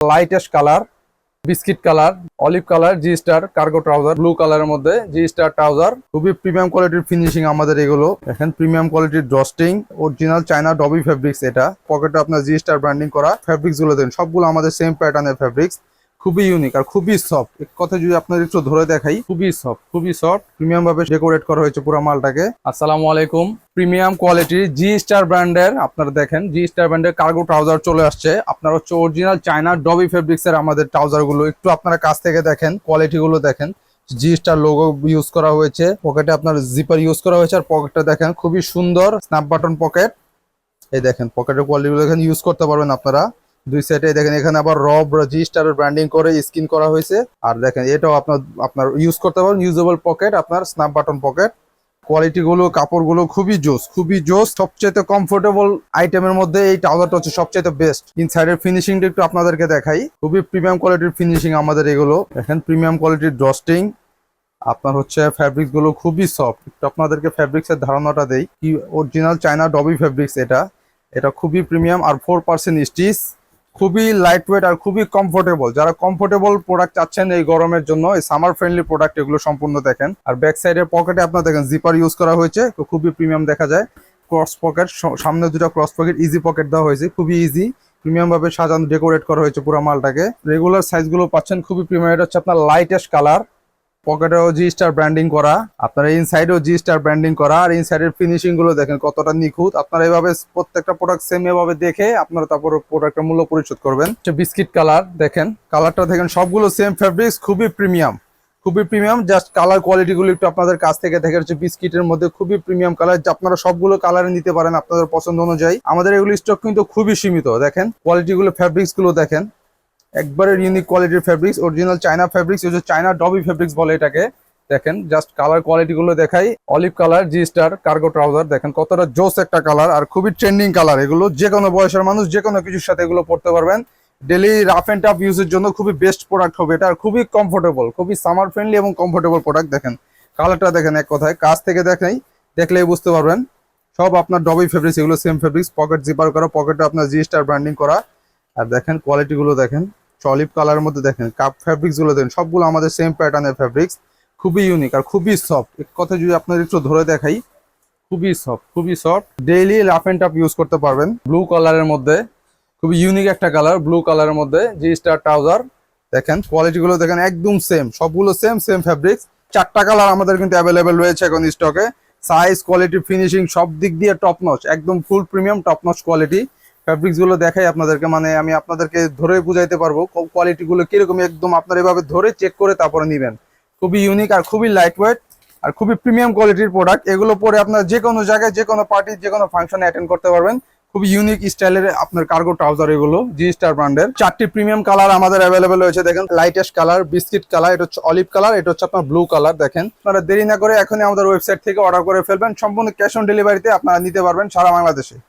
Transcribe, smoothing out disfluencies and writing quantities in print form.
Light ash colour, biscuit colour, olive colour, G star cargo trouser, blue কালারের মধ্যে G star trouser. খুবই premium কোয়ালিটির finishing আমাদের এগুলো। দেখেন প্রিমিয়াম কোয়ালিটির drawstring, original China dobby fabrics. এটা পকেটে আপনার জি স্টার ব্র্যান্ডিং করা ফেব্রিক্স গুলো দেন, সবগুলো আমাদের সেম প্যাটার্নের ফেব্রিক্স। খুবই ইউনিক আর খুবই সফট। এক কথা যদি আপনার একটু ধরে দেখাই, খুবই সফট, খুবই সফট। প্রিমিয়াম ভাবে ডেকোরেট করা হয়েছে পুরো মালটাকে। আসসালামু আলাইকুম। প্রিমিয়াম কোয়ালিটির জি স্টার ব্র্যান্ডের আপনারা দেখেন জি স্টার ব্র্যান্ডের কার্গো ট্রাউজার চলে আসছে। আপনার হচ্ছে অরিজিনাল চায়না ডবি ফেব্রিক্স এর আমাদের ট্রাউজার গুলো একটু আপনারা কাছ থেকে দেখেন, কোয়ালিটি গুলো দেখেন। জি স্টার লোগো ইউজ করা হয়েছে, পকেটে আপনার জিপার ইউজ করা হয়েছে। আর পকেটটা দেখেন খুবই সুন্দর স্ন্যাপ বাটন পকেট। এই দেখেন পকেটের কোয়ালিটি গুলো এখানে ইউজ করতে পারবেন আপনারা। দুই সাইডে দেখেন এখানে আবার জি স্টারের ব্র্যান্ডিং করে স্কিন করা হয়েছে। আর দেখেন এটাও আপনার আপনার ইউজ করতে পারবেন, ইউজেবল পকেট, আপনার স্ন্যাপ বাটন পকেট। কোয়ালিটি গুলো কাপড় গুলো খুবই জোস, খুবই জোস। সবচেয়ে কমফোর্টেবল আইটেমের মধ্যে এই ট্রাউজারটা হচ্ছে সবচেয়ে বেস্ট। ইনসাইডের ফিনিশিংটা একটু আপনাদেরকে দেখাই। খুবই প্রিমিয়াম কোয়ালিটির ফিনিশিং আমাদের এগুলো। দেখেন প্রিমিয়াম কোয়ালিটির ড্রস্টিং, আপনার হচ্ছে ফ্যাব্রিক্স গুলো খুবই সফট। একটু আপনাদেরকে ফ্যাব্রিক্স এর ধারণাটা দেই। কি অরিজিনাল চায়না ডবি ফ্যাব্রিক্স এটা। এটা খুবই প্রিমিয়াম আর 4% স্টিচ, খুবই লাইট ওয়েট আর খুবই কমফোর্টেবল। যারা কমফোর্টেবল প্রোডাক্ট চাচ্ছেন এই গরমের জন্য, এই সামার ফ্রেন্ডলি প্রোডাক্ট এগুলো সম্পূর্ণ দেখেন। আর ব্যাক সাইডের পকেটে আপনার দেখেন জিপার ইউজ করা হয়েছে, তো খুবই প্রিমিয়াম দেখা যায়। ক্রস পকেট, সামনে দুটো ক্রস পকেট, ইজি পকেট দেওয়া হয়েছে, খুবই ইজি। প্রিমিয়াম ভাবে সাজানো ডেকোরেট করা হয়েছে পুরো মালটাকে। রেগুলার সাইজ গুলো পাচ্ছেন খুবই প্রিমিয়াম। এটা হচ্ছে আপনার লাইট অ্যাশ কালার, পকেটেও জি স্টার ব্র্যান্ডিং করা, আপনার ইনসাইডেও জি স্টার ব্র্যান্ডিং করা। আর ইনসাইডের ফিনিশিং গুলো দেখেন কতটা নিখুঁত। আপনারা এইভাবে প্রত্যেকটা প্রোডাক্ট সেম এভাবে দেখে আপনারা তারপর প্রোডাক্টের মূল্য পরিশোধ করবেন। বিস্কিট কালার, দেখেন কালারটা দেখেন, সবগুলো সেম ফেব্রিক্স, খুবই প্রিমিয়াম, খুবই প্রিমিয়াম। জাস্ট কালার কোয়ালিটি গুলো একটু আপনাদের কাছ থেকে দেখে হচ্ছে বিস্কিটের মধ্যে খুবই প্রিমিয়াম কালার। আপনারা সবগুলো কালারে নিতে পারেন আপনাদের পছন্দ অনুযায়ী। আমাদের এগুলো স্টক কিন্তু খুবই সীমিত। দেখেন কোয়ালিটি গুলো, ফেব্রিক্স গুলো দেখেন, একবারে ইউনিক কোয়ালিটির ফেব্রিক্স, অরিজিনাল চায়না ফেব্রিক্স, এই যে চায়না ডবি ফেব্রিক্স বলে এটাকে। দেখেন জাস্ট কালার কোয়ালিটি গুলো দেখাই। Olive colour, G star cargo trouser, দেখেন কতটা জোস একটা কালার আর খুবই ট্রেন্ডিং কালার। এগুলো যে কোনো বয়সের মানুষ যে কোনো কিছুর সাথে এগুলো পড়তে পারবেন। ডেলি রাফ এন্ড টাফ ইউজের জন্য খুবই বেস্ট প্রোডাক্ট হবে এটা। আর খুবই কমফোর্টেবল, খুবই সামার ফ্রেন্ডলি এবং কমফোর্টেবল প্রোডাক্ট। দেখেন কালারটা দেখেন, এক কথায় কাছ থেকে দেখলেই বুঝতে পারবেন। সব আপনার ডবি ফেব্রিক্স, এগুলো সেম ফেব্রিক্স, পকেট জিপার করা, পকেটে আপনার জি স্টার ব্র্যান্ডিং করা। আর দেখেন কোয়ালিটি গুলো দেখেন, অলিভ কালারের মধ্যে দেখেন কাপ ফ্যাব্রিক্স গুলো দেখেন, সবগুলো আমাদের সেম প্যাটার্নের ফ্যাব্রিক্স। খুবই ইউনিক আর খুবই সফট। এক কথা যদি আপনাদের একটু ধরে দেখাই, খুবই সফট, খুবই soft. Daily rough and tough use করতে পারবেন। ব্লু কালারের মধ্যে খুবই ইউনিক একটা কালার, ব্লু কালারের মধ্যে জি স্টার ট্রাউজার। দেখেন কোয়ালিটি গুলো দেখেন একদম সেম, সবগুলো সেম ফ্যাব্রিক্স। 4টা কালার আমাদের কিন্তু অ্যাভেলেবেল রয়েছে এখন স্টকে। সাইজ, কোয়ালিটি, ফিনিশিং সব দিক দিয়ে টপ নচ, একদম ফুল premium top notch quality. Fabrics গুলো দেখাই আপনাদেরকে, মানে আমি আপনাদেরকে ধরে বুঝাইতে পারবো কোয়ালিটি গুলো কিরকম। একদম আপনার এভাবে ধরে চেক করে তারপরে নিবেন। খুবই ইউনিক আর খুবই লাইট ওয়েট আর খুবই প্রিমিয়াম কোয়ালিটির প্রোডাক্ট। এগুলো পরে আপনার যে কোনো জায়গায়, যে কোনো পার্টি, যে কোনো ফাংশনে অ্যাটেন্ড করতে পারবেন। খুবই ইউনিক স্টাইলের আপনার কার্গো ট্রাউজার এগুলো, জি স্টার ব্র্যান্ডের। 4টি প্রিমিয়াম কালার আমাদের অ্যাভেলেবেল রয়েছে। দেখেন light ash colour, biscuit colour, এটা হচ্ছে অলিভ কালার, এটা হচ্ছে আপনার ব্লু কালার। দেখেন আপনারা দেরি না করে এখনই আমাদের ওয়েবসাইট থেকে অর্ডার করে ফেলবেন। সম্পূর্ণ ক্যাশ অন ডেলিভারিতে আপনারা নিতে পারবেন সারা বাংলাদেশে।